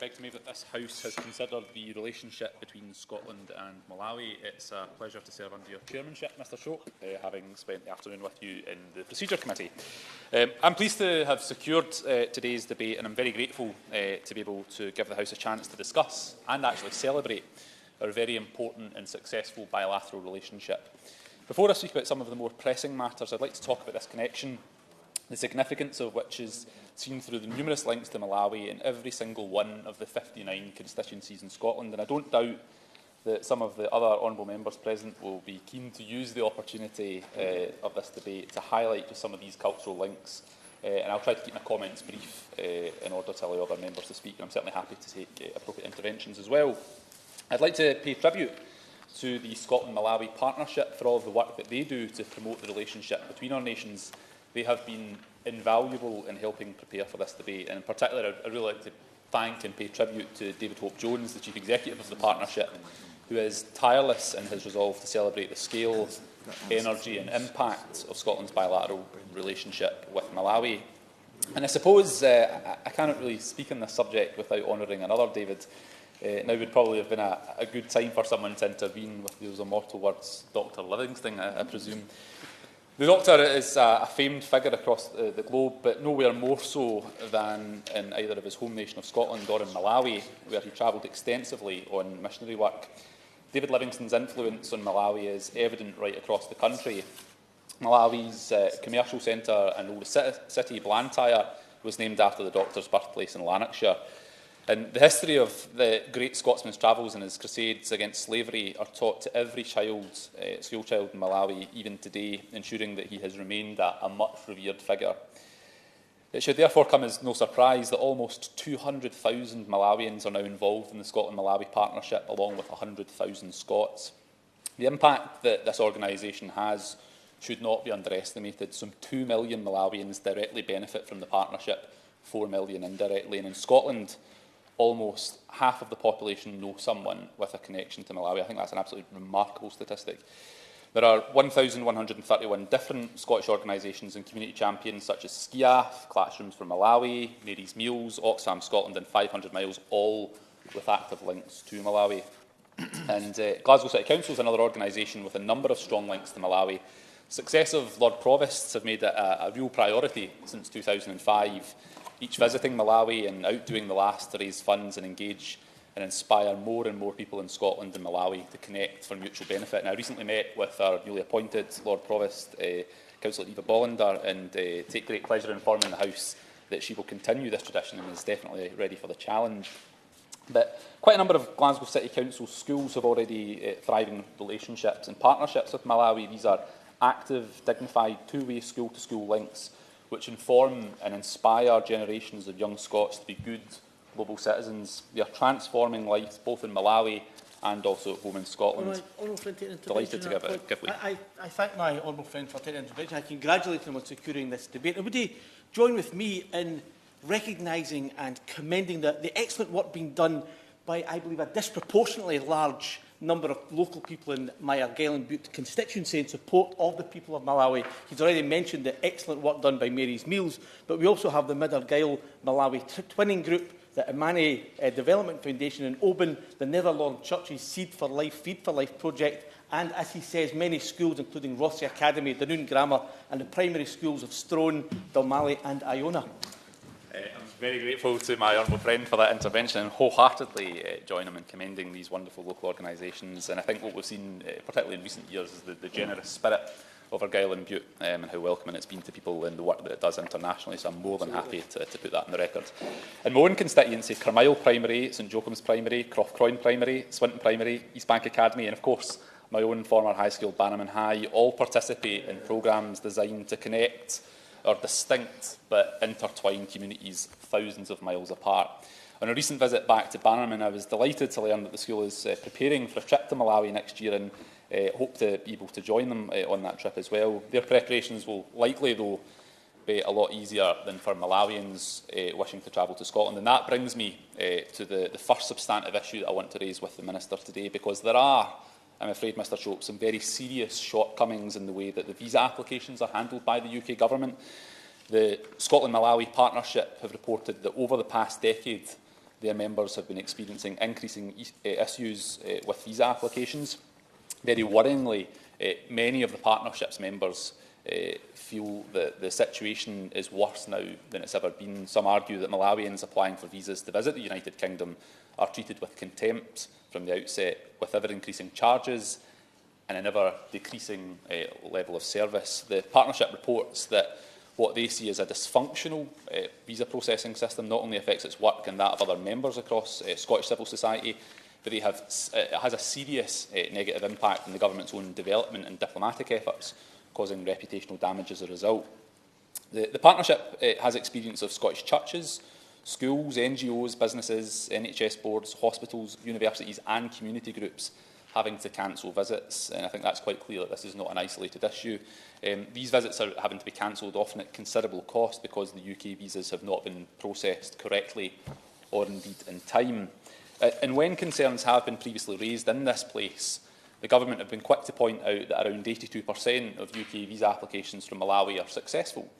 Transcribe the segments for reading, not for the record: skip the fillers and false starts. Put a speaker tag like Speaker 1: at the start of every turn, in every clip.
Speaker 1: beg to move that this House has considered the relationship between Scotland and Malawi. It's a pleasure to serve under your chairmanship, Mr Shope, having spent the afternoon with you in the Procedure Committee. I'm pleased to have secured today's debate, and I'm very grateful to be able to give the House a chance to discuss and actually celebrate our very important and successful bilateral relationship. Before I speak about some of the more pressing matters, I'd like to talk about this connection, the significance of which is seen through the numerous links to Malawi in every single one of the 59 constituencies in Scotland. And I don't doubt that some of the other honourable members present will be keen to use the opportunity of this debate to highlight just some of these cultural links. And I'll try to keep my comments brief in order to allow other members to speak. And I'm certainly happy to take appropriate interventions as well. I'd like to pay tribute to the Scotland-Malawi partnership for all of the work that they do to promote the relationship between our nations. They have been invaluable in helping prepare for this debate, and in particular I'd really like to thank and pay tribute to David Hope-Jones, the Chief Executive of the partnership, who is tireless in his resolve to celebrate the scale, energy and impact of Scotland's bilateral relationship with Malawi. And I suppose I cannot really speak on this subject without honouring another David. Now would probably have been a good time for someone to intervene with those immortal words, Dr Livingston, I presume. The Doctor is a famed figure across the globe, but nowhere more so than in either of his home nation of Scotland or in Malawi, where he travelled extensively on missionary work. David Livingston's influence on Malawi is evident right across the country. Malawi's commercial centre and oldest city, Blantyre, was named after the Doctor's birthplace in Lanarkshire. And the history of the great Scotsman's travels and his crusades against slavery are taught to every school child in Malawi, even today, ensuring that he has remained a much revered figure. It should therefore come as no surprise that almost 200,000 Malawians are now involved in the Scotland-Malawi partnership, along with 100,000 Scots. The impact that this organisation has should not be underestimated. Some 2 million Malawians directly benefit from the partnership, 4 million indirectly, and in Scotland, almost half of the population know someone with a connection to Malawi. I think that's an absolutely remarkable statistic. There are 1,131 different Scottish organisations and community champions such as Skiaf, Classrooms for Malawi, Mary's Meals, Oxfam Scotland and 500 Miles, all with active links to Malawi. And Glasgow City Council is another organisation with a number of strong links to Malawi. Successive Lord Provosts have made it a real priority since 2005. Each visiting Malawi and outdoing the last to raise funds and engage and inspire more and more people in Scotland and Malawi to connect for mutual benefit. And I recently met with our newly appointed Lord Provost, Councillor Eva Bollander, and take great pleasure in informing the House that she will continue this tradition and is definitely ready for the challenge. But quite a number of Glasgow City Council schools have already thriving relationships and partnerships with Malawi. These are active, dignified, two-way school-to-school links which inform and inspire generations of young Scots to be good global citizens. They are transforming lives both in Malawi and also at home in Scotland. Delighted to give way.
Speaker 2: I thank my honourable friend for taking intervention. I congratulate him on securing this debate. And would he join with me in recognising and commending the excellent work being done by, I believe, a disproportionately large number of local people in my Argyll and Bute constituency in support of the people of Malawi. He's already mentioned the excellent work done by Mary's Meals, but we also have the Mid-Argyll Malawi Twinning Group, the Imani Development Foundation in Oban, the Netherlawn Church's Seed for Life, Feed for Life project, and, as he says, many schools, including Rossi Academy, Dunoon Grammar, and the primary schools of Strone, Dalmally and Iona.
Speaker 1: I'm very grateful to my honourable friend for that intervention and wholeheartedly join him in commending these wonderful local organisations. And I think what we've seen, particularly in recent years, is the generous spirit of Argyll and Bute and how welcoming it's been to people in the work that it does internationally. So I'm more than happy to put that on the record. In my own constituency, Carmyle Primary, St Joachim's Primary, Croftcroyne Primary, Swinton Primary, East Bank Academy, and of course my own former high school, Bannerman High, all participate in programmes designed to connect our distinct but intertwined communities thousands of miles apart. On a recent visit back to Bannerman, I was delighted to learn that the school is preparing for a trip to Malawi next year and hope to be able to join them on that trip as well. Their preparations will likely, though, be a lot easier than for Malawians wishing to travel to Scotland. And that brings me to the first substantive issue that I want to raise with the Minister today, because there are, I'm afraid, Mr Shope, some very serious shortcomings in the way that the visa applications are handled by the UK Government. The Scotland-Malawi partnership have reported that over the past decade, their members have been experiencing increasing issues with visa applications. Very worryingly, many of the partnership's members feel that the situation is worse now than it's ever been. Some argue that Malawians applying for visas to visit the United Kingdom are treated with contempt from the outset, with ever-increasing charges and an ever-decreasing level of service. The partnership reports that what they see as a dysfunctional visa processing system not only affects its work and that of other members across Scottish civil society, but it has a serious negative impact on the government's own development and diplomatic efforts, causing reputational damage as a result. The partnership has experience of Scottish churches, schools, NGOs, businesses, NHS boards, hospitals, universities and community groups having to cancel visits, and I think that's quite clear that this is not an isolated issue. These visits are having to be cancelled, often at considerable cost, because the UK visas have not been processed correctly or indeed in time. And when concerns have been previously raised in this place, the government have been quick to point out that around 82% of UK visa applications from Malawi are successful.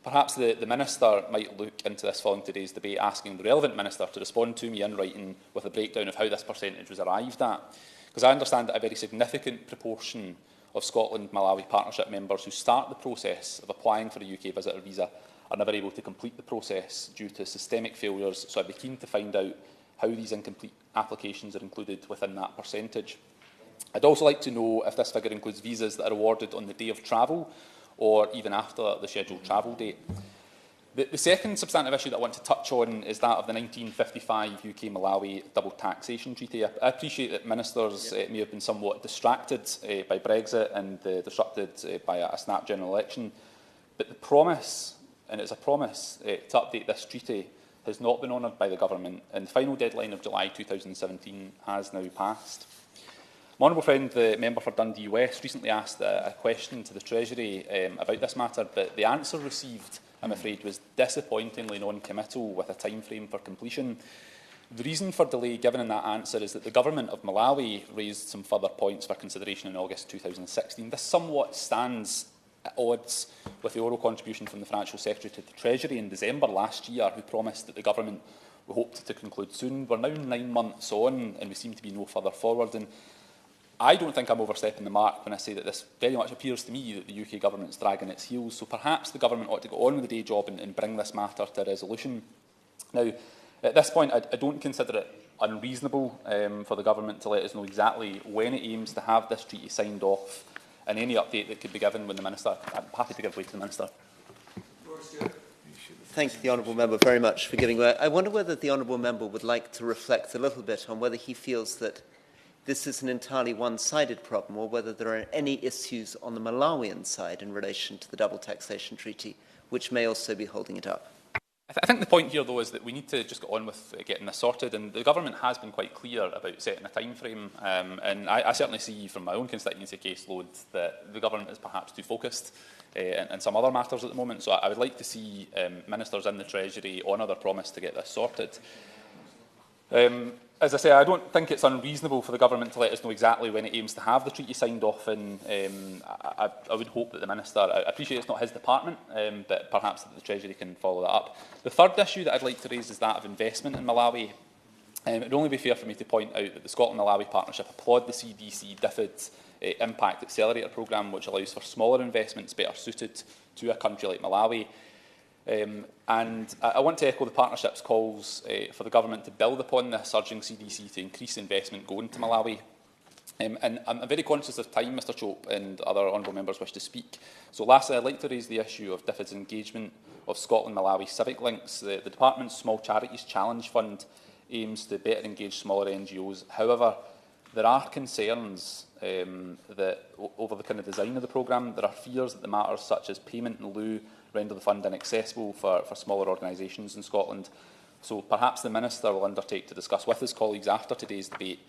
Speaker 1: Perhaps the Minister might look into this following today's debate, asking the relevant Minister to respond to me in writing with a breakdown of how this percentage was arrived at. Because I understand that a very significant proportion of Scotland-Malawi partnership members who start the process of applying for a UK visitor visa are never able to complete the process due to systemic failures, so I'd be keen to find out how these incomplete applications are included within that percentage. I'd also like to know if this figure includes visas that are awarded on the day of travel or even after the scheduled travel date. The second substantive issue that I want to touch on is that of the 1955 UK-Malawi double taxation treaty. I appreciate that ministers may have been somewhat distracted by Brexit and disrupted by a snap general election, but the promise, and it's a promise, to update this treaty has not been honoured by the government, and the final deadline of July 2017 has now passed. My honourable friend, the member for Dundee West, recently asked a question to the Treasury about this matter, but the answer received, I'm afraid, was disappointingly non-committal with a timeframe for completion. The reason for delay given in that answer is that the Government of Malawi raised some further points for consideration in August 2016. This somewhat stands at odds with the oral contribution from the Financial Secretary to the Treasury in December last year, who promised that the Government hoped to conclude soon. We're now 9 months on and we seem to be no further forward. And I don't think I'm overstepping the mark when I say that this very much appears to me that the UK Government is dragging its heels. So perhaps the Government ought to go on with the day job and bring this matter to a resolution. Now, at this point, I don't consider it unreasonable for the Government to let us know exactly when it aims to have this treaty signed off, and any update that could be given when the Minister. I'm happy to give way to the Minister.
Speaker 3: Thank the Honourable Member very much for giving way. I wonder whether the Honourable Member would like to reflect a little bit on whether he feels that this is an entirely one-sided problem, or whether there are any issues on the Malawian side in relation to the double taxation treaty, which may also be holding it up.
Speaker 1: I think the point here, though, is that we need to just get on with getting this sorted, and the Government has been quite clear about setting a time frame, and I certainly see from my own constituency caseload that the Government is perhaps too focused in some other matters at the moment, so I would like to see ministers in the Treasury honour their promise to get this sorted. As I say, I don't think it's unreasonable for the Government to let us know exactly when it aims to have the treaty signed off, and I would hope that the Minister, I appreciate it's not his department, but perhaps that the Treasury can follow that up. The third issue that I'd like to raise is that of investment in Malawi. It would only be fair for me to point out that the Scotland-Malawi Partnership applaud the CDC DFID Impact Accelerator Programme, which allows for smaller investments better suited to a country like Malawi. And I want to echo the partnership's calls for the Government to build upon this, urging CDC to increase investment going to Malawi. And I'm very conscious of time, Mr Chope, and other honourable members wish to speak. So lastly, I'd like to raise the issue of DFID's engagement of Scotland-Malawi civic links. The Department's Small Charities Challenge Fund aims to better engage smaller NGOs. However, there are concerns that over the kind of design of the programme. There are fears that the matters such as payment in lieu render the fund inaccessible for smaller organisations in Scotland. So perhaps the Minister will undertake to discuss with his colleagues after today's debate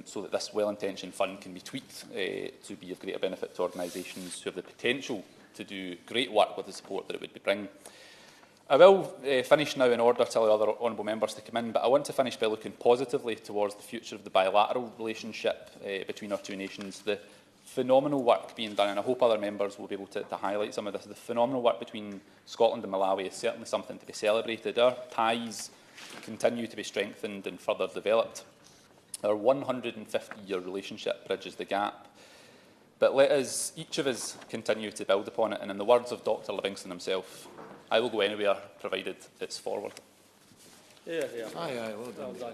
Speaker 1: so that this well-intentioned fund can be tweaked to be of greater benefit to organisations who have the potential to do great work with the support that it would bring. I will finish now in order to allow other honourable members to come in, but I want to finish by looking positively towards the future of the bilateral relationship between our two nations. The phenomenal work being done, and I hope other members will be able to highlight some of this, the phenomenal work between Scotland and Malawi is certainly something to be celebrated. Our ties continue to be strengthened and further developed. Our 150-year relationship bridges the gap, but let us, each of us, continue to build upon it. And in the words of Dr. Livingston himself, I will go anywhere provided it's forward.
Speaker 4: Aye, well done.